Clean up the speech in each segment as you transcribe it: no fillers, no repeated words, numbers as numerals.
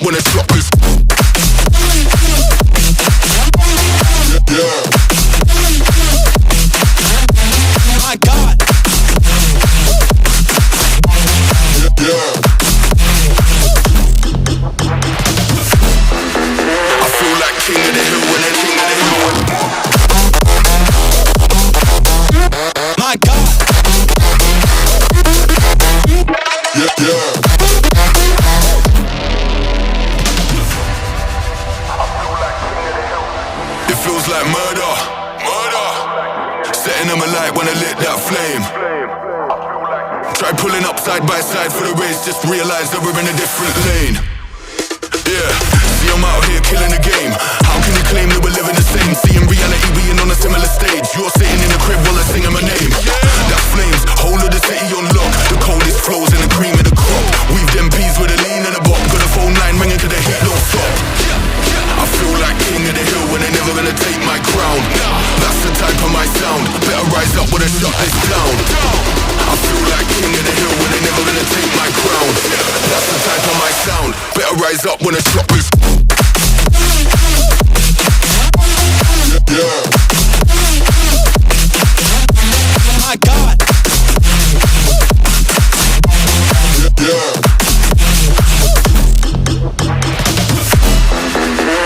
when the drop is. Yeah. My God. Yeah. I feel like king of the hill when they're king of the hill. My God. Yeah, yeah. It feels like murder, murder. Setting them alight when I lit that flame. Try pulling up side by side for the race, just realize that we're in a different lane. Yeah, see I'm out here killing the game. How can you claim that we're living the same? See in reality being on a similar stage. You're sitting in the crib while I'm singing my name. That flames, whole of the city on lock. The coldest flows and the cream of the crop. Weave them peas with a lean and a bop. Got a phone line ringing to the hit, don't stop. I feel like king of the hill when they're never gonna take my crown. That's the type of my sound. Better rise up when I shut this down. I feel like king of the hill when they're never gonna take my crown. That's the type of my sound. Better rise up when I drop this. Yeah. My God. Yeah.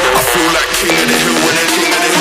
I feel like king of the hill when they're king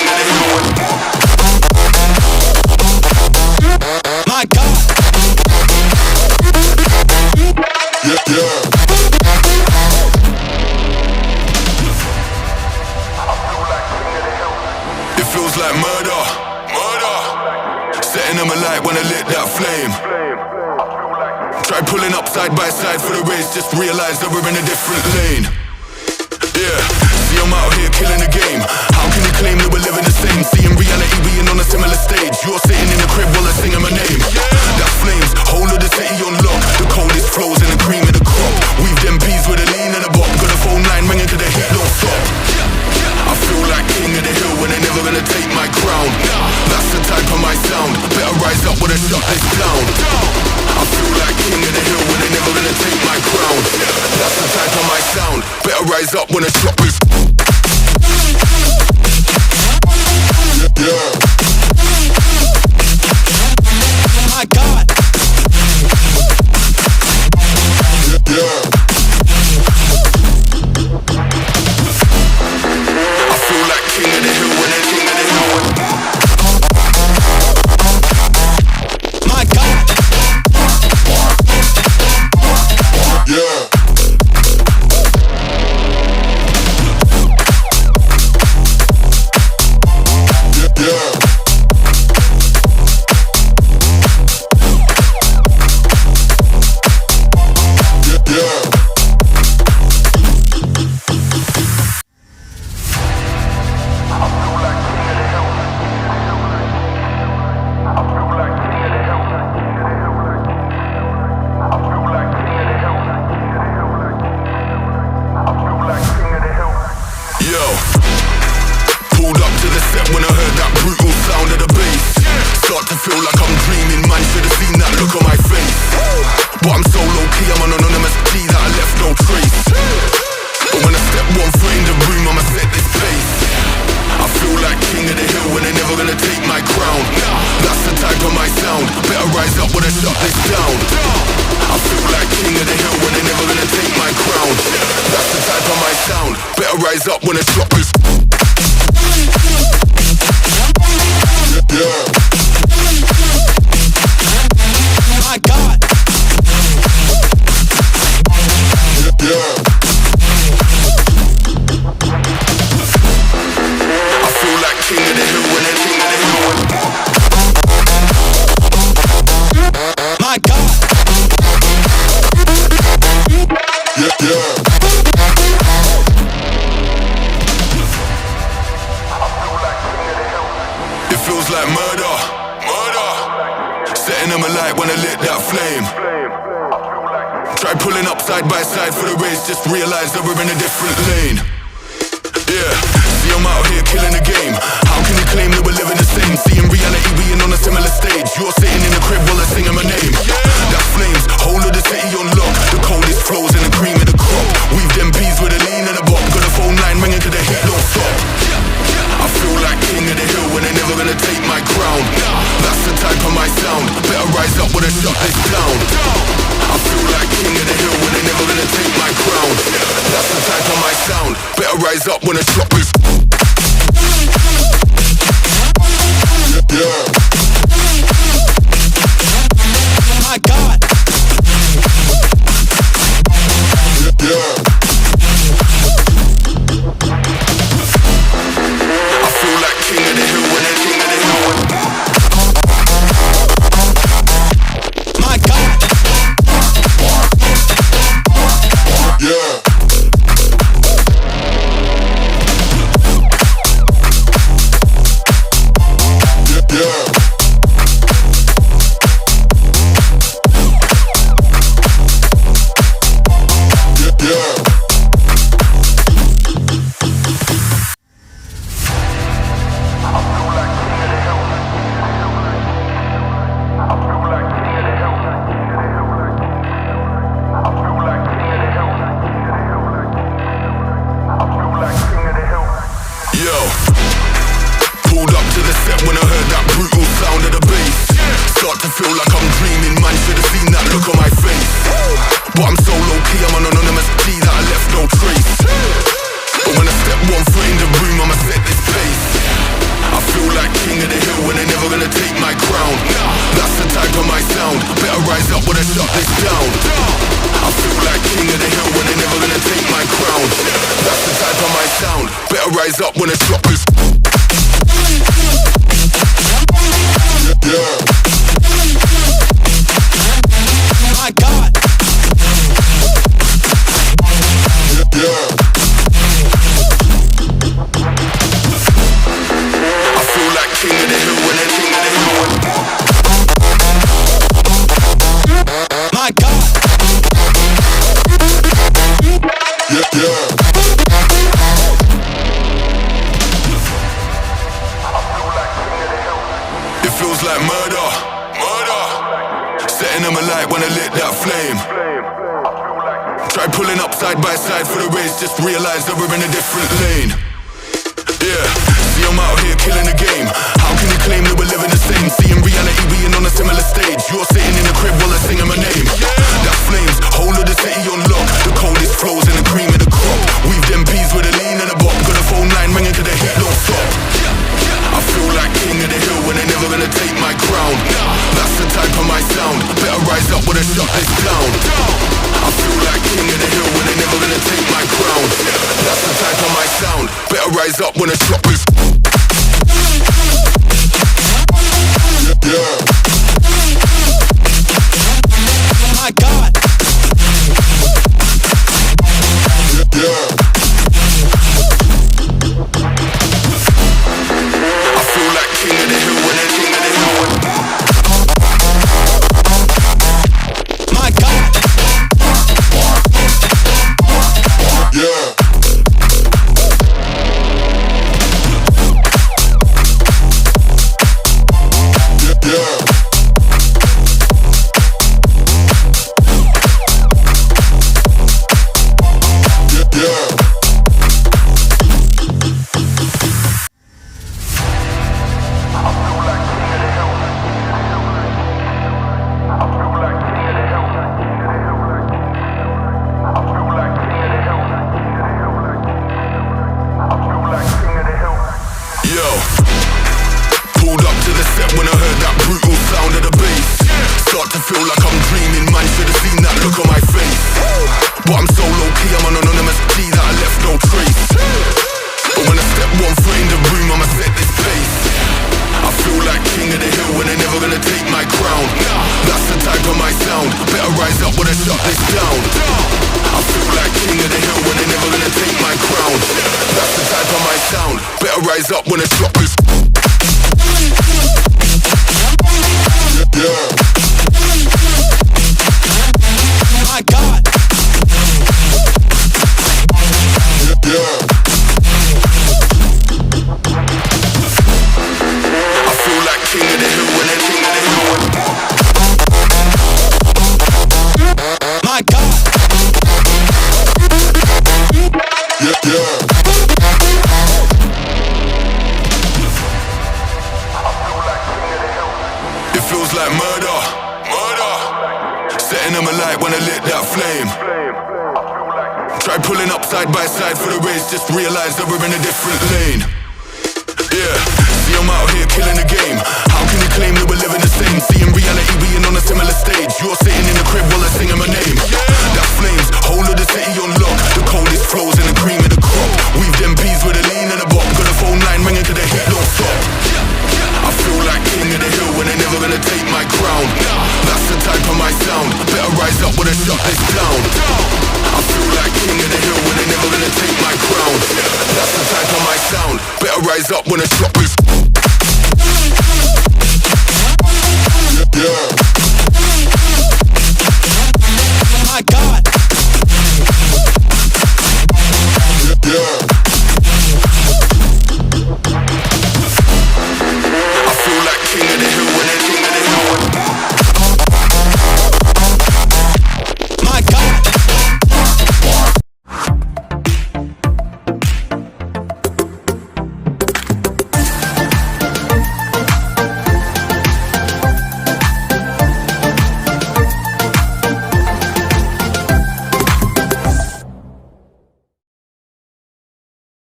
of the hill. My God. Yeah. Just realize that we're in a different lane. Yeah, see I'm out here killing the game. How can you claim that we're living the same? See in reality being on a similar stage. You're sitting in the crib while I'm singing my name. That flames, whole of the city on lock. The coldest flows and the cream of the crop. Weave them peas with a lean and a bop. Got a phone line ringing to the hit, don't stop. I feel like king of the hill when they're never gonna take my crown. That's the type of my sound. Better rise up when I shut this down. I feel like king of the hill when they're never gonna take my crown. That's the type of my sound. Better rise up when I drop this. Yeah. My God. Yeah. I feel like king of the hill when they're king of the hill. My God. Yeah. type of my sound. Better rise up when I shut this down. I feel like king of the hill when they're never gonna take my crown. That's the type of my sound. Better rise up when I shut this. Yeah. My God. Yeah. I feel like king of the hill when they're king of the hill. My God. Yeah, yeah. It feels like murder, murder. Setting them alight when I lit that flame. Try pulling up side by side for the race, just realize that we're in a different lane. Yeah, see I'm out here killing the game. How can you claim that we're living the same? Seeing reality being on a similar stage. You're sitting in the crib while I'm singing my name. That flames, whole of the city on lock. The coldest flows and the cream of the crop. Weave them peas with a lean and a bop. Got a phone line ringing to the heat don't stop. I feel like king of the hill when they're never gonna take my crown. That's the type of my sound. Better rise up when I shut this down. I feel like king of the hill when they're never gonna take my crown. That's the type of my sound. Better rise up when I shut this. Yeah. My God. Yeah. I feel like king of the hill when they're king of the hill. My God. Yeah. Up when it's drop this. Yeah. My God. Yeah. I feel like king of the hill when they're king of the hill. My God. Yeah, yeah. Like murder, murder. Setting them alight when I lit that flame. Try pulling up side by side for the race, just realize that we're in a different lane. Yeah, see I'm out here killing the game. How can you claim that we're living the same? Seeing reality being on a similar stage. You're sitting in the crib while I'm singing my name. That flames, whole of the city on lock. The coldest flows and the cream of the crop. Weave them peas with a lean and a bop. Got a phone line ringing to the heat don't stop. I feel like king of the hill when they're never gonna take my crown. That's the type of my sound. Better rise up when I shut this down. I feel like king of the hill when they're never gonna take my crown. That's the type of my sound. Better rise up when I shut this. Yeah. My God. Yeah. King of the hill when they're king of the hill. My God. Yeah. Yo, pulled up to the set when I heard that brutal sound of the bass. Start to feel like I'm dreaming, man, should've seen that look on my face. But I'm so low-key, I'm an anonymous G that I left no trace. But when I step one foot in the room, I'ma set this pace. I feel like king of the hill and they're never gonna take my crown. That's the type of my sound, better rise up when I shut this down. I feel like king of the hill and they're never gonna take my crown. That's the type of my sound, better rise up when I shut this. Yeah. My God. Yeah. I feel like king of the hill when they're king of the hill. My God. Yeah, yeah. It feels like murder, murder. Setting them alight when I lit that flame. Try pulling up side by side for the race, just realize that we're in a different lane. Yeah, see I'm out here killing the game. How can you claim that we're living the same? See in reality being on a similar stage. You're sitting in the crib while I'm singing my name. That flames, whole of the city on lock. The coldest flows and the cream of the crop. Weave them peas with a lean and a bop. Got a phone line ringing to the heat don't stop. I feel like king of the hill when they're never gonna take my crown. That's the type of my sound, better rise up when I shut this down. I feel like king of the hill when they're never gonna take my crown. That's the type of my sound, better rise up when I shut this.